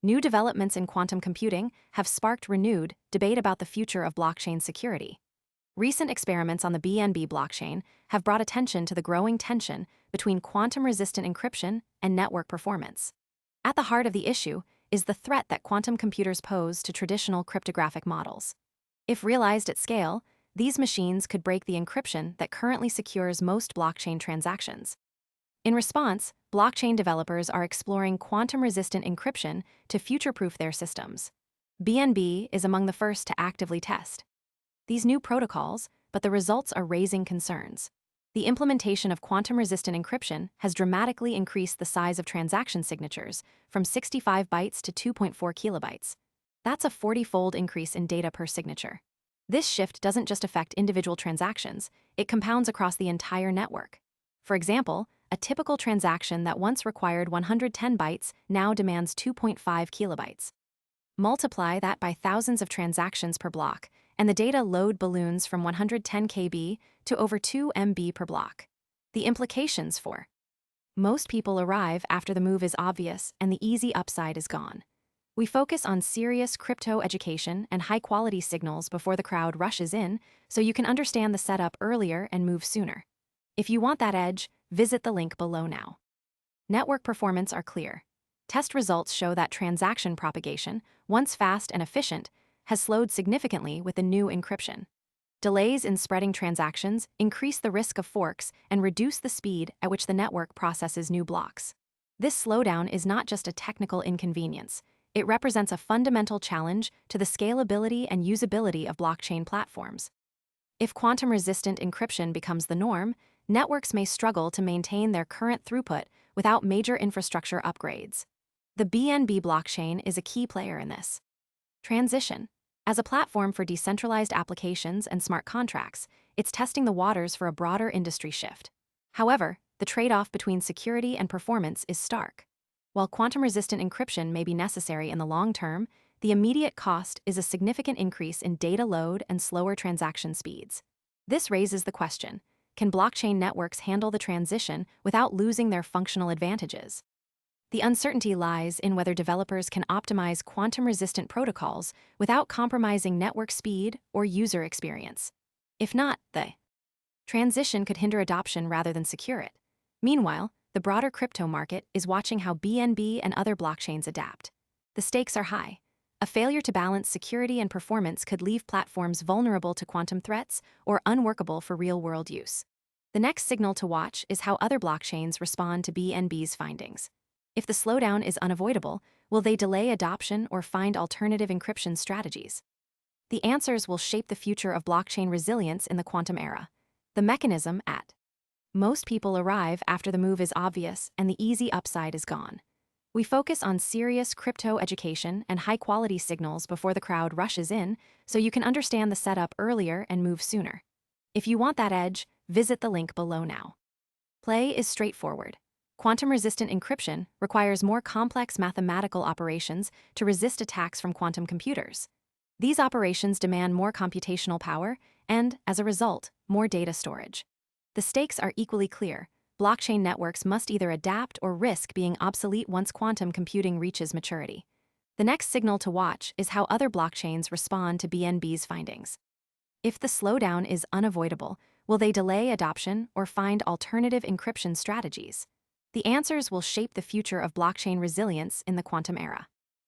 New developments in quantum computing have sparked renewed debate about the future of blockchain security. Recent experiments on the BNB blockchain have brought attention to the growing tension between quantum-resistant encryption and network performance. At the heart of the issue is the threat that quantum computers pose to traditional cryptographic models. If realized at scale, these machines could break the encryption that currently secures most blockchain transactions. In response, blockchain developers are exploring quantum-resistant encryption to future-proof their systems. BNB is among the first to actively test these new protocols, but the results are raising concerns. The implementation of quantum-resistant encryption has dramatically increased the size of transaction signatures from 65 bytes to 2.4 kilobytes. That's a 40-fold increase in data per signature. This shift doesn't just affect individual transactions, it compounds across the entire network. For example, a typical transaction that once required 110 bytes now demands 2.5 kilobytes. Multiply that by thousands of transactions per block, and the data load balloons from 110 KB to over 2 MB per block. The implications for most people arrive after the move is obvious and the easy upside is gone. We focus on serious crypto education and high-quality signals before the crowd rushes in, so you can understand the setup earlier and move sooner. If you want that edge, visit the link below now. Network performance are clear. Test results show that transaction propagation, once fast and efficient, has slowed significantly with the new encryption. Delays in spreading transactions increase the risk of forks and reduce the speed at which the network processes new blocks. This slowdown is not just a technical inconvenience. It represents a fundamental challenge to the scalability and usability of blockchain platforms. If quantum-resistant encryption becomes the norm, networks may struggle to maintain their current throughput without major infrastructure upgrades. The BNB blockchain is a key player in this transition. As a platform for decentralized applications and smart contracts, it's testing the waters for a broader industry shift. However, the trade-off between security and performance is stark. While quantum-resistant encryption may be necessary in the long term, the immediate cost is a significant increase in data load and slower transaction speeds. This raises the question, can blockchain networks handle the transition without losing their functional advantages? The uncertainty lies in whether developers can optimize quantum-resistant protocols without compromising network speed or user experience. If not, the transition could hinder adoption rather than secure it. Meanwhile, the broader crypto market is watching how BNB and other blockchains adapt. The stakes are high. A failure to balance security and performance could leave platforms vulnerable to quantum threats or unworkable for real-world use. The next signal to watch is how other blockchains respond to BNB's findings. If the slowdown is unavoidable, will they delay adoption or find alternative encryption strategies? The answers will shape the future of blockchain resilience in the quantum era. The mechanism at most people arrive after the move is obvious and the easy upside is gone. We focus on serious crypto education and high-quality signals before the crowd rushes in, so you can understand the setup earlier and move sooner. If you want that edge, visit the link below now. Play is straightforward. Quantum-resistant encryption requires more complex mathematical operations to resist attacks from quantum computers. These operations demand more computational power and, as a result, more data storage. The stakes are equally clear. Blockchain networks must either adapt or risk being obsolete once quantum computing reaches maturity. The next signal to watch is how other blockchains respond to BNB's findings. If the slowdown is unavoidable, will they delay adoption or find alternative encryption strategies? The answers will shape the future of blockchain resilience in the quantum era.